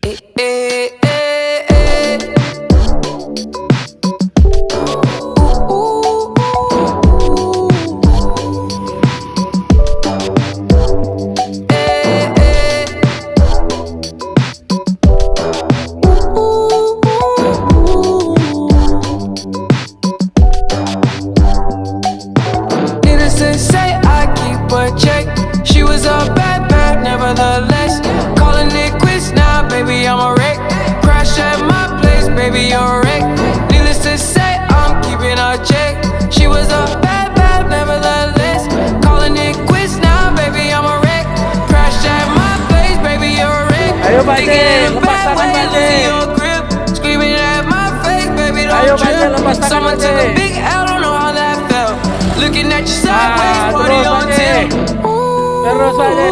Eh, eh, eh, eh. Ooh, ooh, eh, eh. Needless to say, I keep a check. She was a bad, nevertheless. Calling it quits now, baby, I'm a wreck. Crash at my place, baby, you're a wreck. Needless to say, I'm keeping a check. She was a bad, nevertheless. Calling it quits now, baby, I'm a wreck. Crash at my place, baby, you're a wreck. Ayo, Bate, Thinking in a lepas bad tangan, way, Bate. losing your grip. Screaming at my face, baby, Ayo, don't Bate, trip. lepas tangan, Someone took a Bate. big L, don't know how that felt. Looking at you sideways, party terus, on Bate. tilt. Terus, Bate.